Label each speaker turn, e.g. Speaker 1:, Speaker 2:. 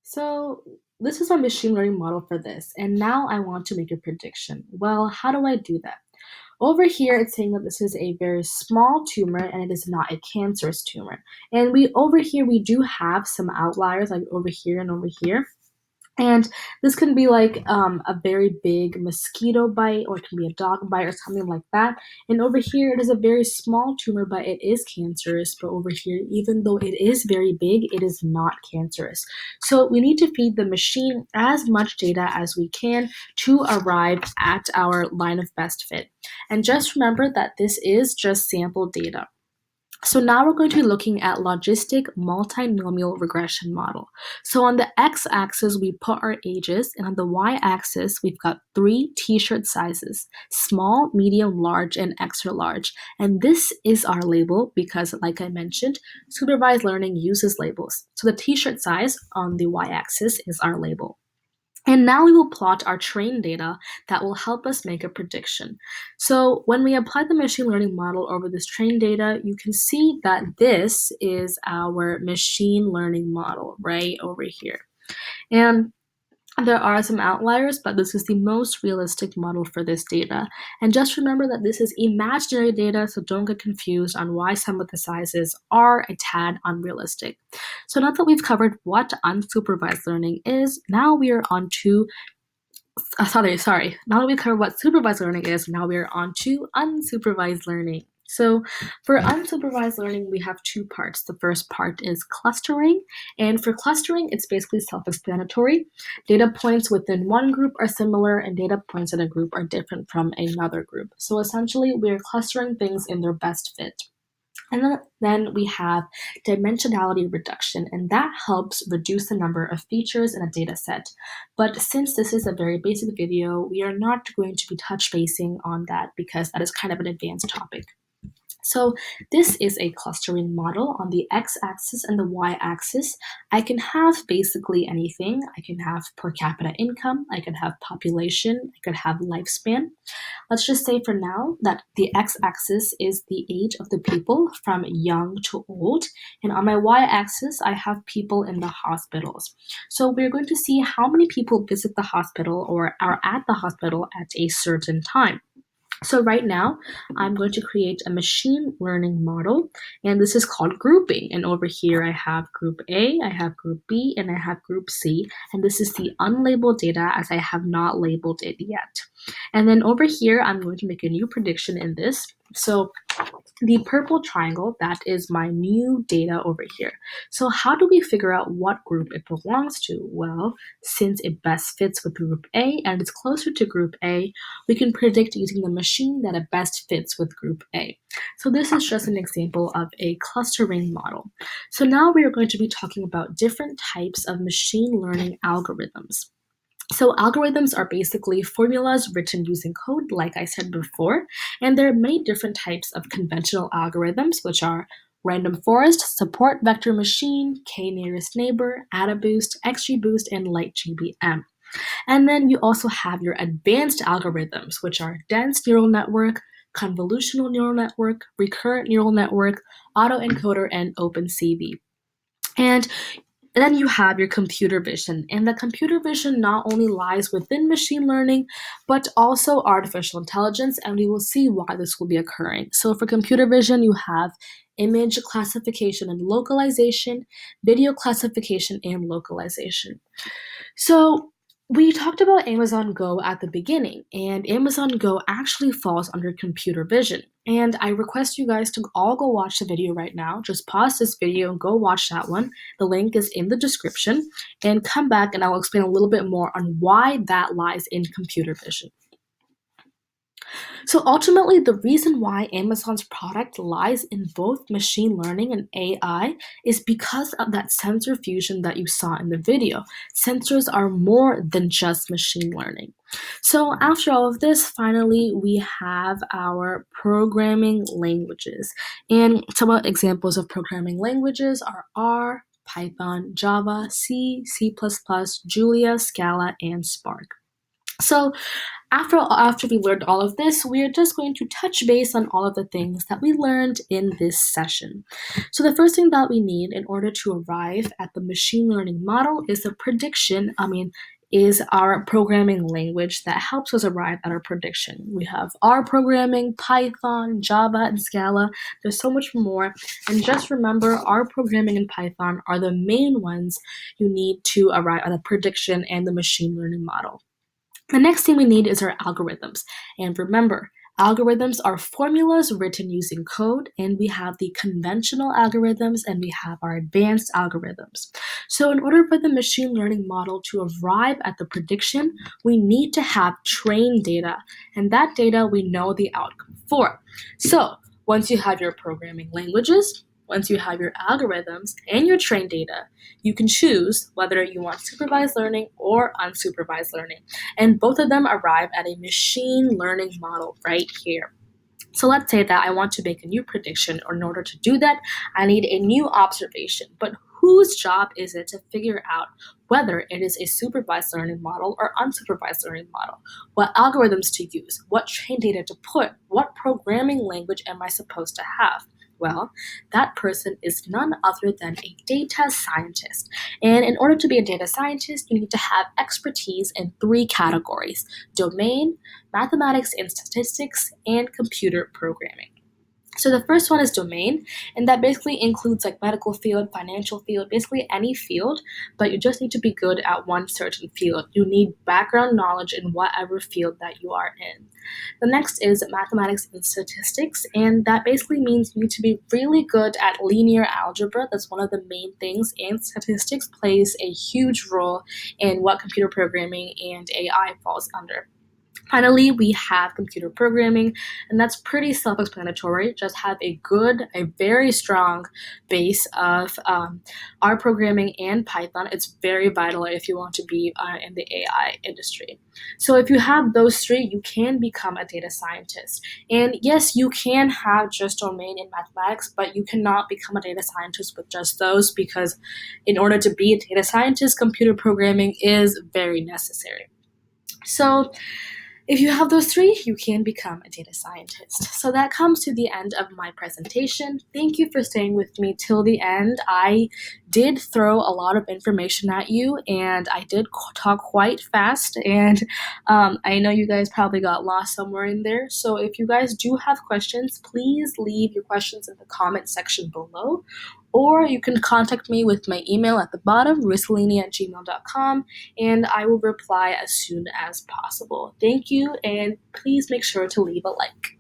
Speaker 1: So this is my machine learning model for this, and now I want to make a prediction. Well, how do I do that? Over here, it's saying that this is a very small tumor and it is not a cancerous tumor. And over here we do have some outliers, like over here and over here. And this can be like a very big mosquito bite, or it can be a dog bite, or something like that. And over here, it is a very small tumor, but it is cancerous. But over here, even though it is very big, it is not cancerous. So we need to feed the machine as much data as we can to arrive at our line of best fit. And just remember that this is just sample data. So now we're going to be looking at logistic multinomial regression model. So on the x-axis, we put our ages, and on the y-axis, we've got three t-shirt sizes: small, medium, large, and extra large. And this is our label because, like I mentioned, supervised learning uses labels. So the t-shirt size on the y-axis is our label. And now we will plot our trained data that will help us make a prediction. So when we apply the machine learning model over this trained data, you can see that this is our machine learning model right over here. And there are some outliers, but this is the most realistic model for this data. And just remember that this is imaginary data, so don't get confused on why some of the sizes are a tad unrealistic. So now that we've covered what unsupervised learning is, now we are on to now that we covered what supervised learning is, now we are on to unsupervised learning. So for unsupervised learning, we have two parts. The first part is clustering. And for clustering, it's basically self-explanatory. Data points within one group are similar, and data points in a group are different from another group. So essentially, we're clustering things in their best fit. And then we have dimensionality reduction, and that helps reduce the number of features in a data set. But since this is a very basic video, we are not going to be touch basing on that because that is kind of an advanced topic. So this is a clustering model. On the x-axis and the y-axis, I can have basically anything. I can have per capita income, I can have population, I could have lifespan. Let's just say for now that the x-axis is the age of the people from young to old, and on my y-axis, I have people in the hospitals. So we're going to see how many people visit the hospital or are at the hospital at a certain time. So right now, I'm going to create a machine learning model, and this is called grouping. And over here, I have group A, I have group B, and I have group C. And this is the unlabeled data as I have not labeled it yet. And then over here, I'm going to make a new prediction in this. So the purple triangle, that is my new data over here. So how do we figure out what group it belongs to? Well, since it best fits with group A and it's closer to group A, we can predict using the machine that it best fits with group A. So this is just an example of a clustering model. So now we are going to be talking about different types of machine learning algorithms. So algorithms are basically formulas written using code, like I said before, and there are many different types of conventional algorithms, which are random forest, support vector machine, k-nearest neighbor, AdaBoost, XGBoost, and LightGBM. And then you also have your advanced algorithms, which are dense neural network, convolutional neural network, recurrent neural network, autoencoder, and OpenCV. And then you have your computer vision, and the computer vision not only lies within machine learning, but also artificial intelligence, and we will see why this will be occurring. So for computer vision, you have image classification and localization, video classification and localization. So we talked about Amazon Go at the beginning, and Amazon Go actually falls under computer vision. And I request you guys to all go watch the video right now. Just pause this video and go watch that one. The link is in the description, and come back and I'll explain a little bit more on why that lies in computer vision. So ultimately, the reason why Amazon's product lies in both machine learning and AI is because of that sensor fusion that you saw in the video. Sensors are more than just machine learning. So after all of this, finally, we have our programming languages. And some examples of programming languages are R, Python, Java, C, C++, Julia, Scala, and Spark. So after we learned all of this, we are just going to touch base on all of the things that we learned in this session. So the first thing that we need in order to arrive at the machine learning model is a prediction. Is our programming language that helps us arrive at our prediction. We have R programming, Python, Java, and Scala. There's so much more. And just remember, R programming and Python are the main ones you need to arrive at a prediction and the machine learning model. The next thing we need is our algorithms. And remember, algorithms are formulas written using code, and we have the conventional algorithms and we have our advanced algorithms. So in order for the machine learning model to arrive at the prediction, we need to have trained data, and that data we know the outcome for. So once you have your programming languages, once you have your algorithms and your trained data, you can choose whether you want supervised learning or unsupervised learning. And both of them arrive at a machine learning model right here. So let's say that I want to make a new prediction, or in order to do that, I need a new observation. But whose job is it to figure out whether it is a supervised learning model or unsupervised learning model? What algorithms to use? What trained data to put? What programming language am I supposed to have? Well, that person is none other than a data scientist. And in order to be a data scientist, you need to have expertise in three categories: domain, mathematics and statistics, and computer programming. So the first one is domain, and that basically includes like medical field, financial field, basically any field, but you just need to be good at one certain field. You need background knowledge in whatever field that you are in. The next is mathematics and statistics, and that basically means you need to be really good at linear algebra. That's one of the main things, and statistics plays a huge role in what computer programming and AI falls under. Finally, we have computer programming, and that's pretty self-explanatory. Just have a very strong base of R programming and Python. It's very vital if you want to be in the AI industry. So if you have those three, you can become a data scientist. And yes, you can have just domain in mathematics, but you cannot become a data scientist with just those, because in order to be a data scientist, computer programming is very necessary. So if you have those three, you can become a data scientist. So that comes to the end of my presentation. Thank you for staying with me till the end. I did throw a lot of information at you, and I did talk quite fast, and I know you guys probably got lost somewhere in there. So if you guys do have questions, please leave your questions in the comment section below, or you can contact me with my email at the bottom, russalini@gmail.com, and I will reply as soon as possible. Thank you, and please make sure to leave a like.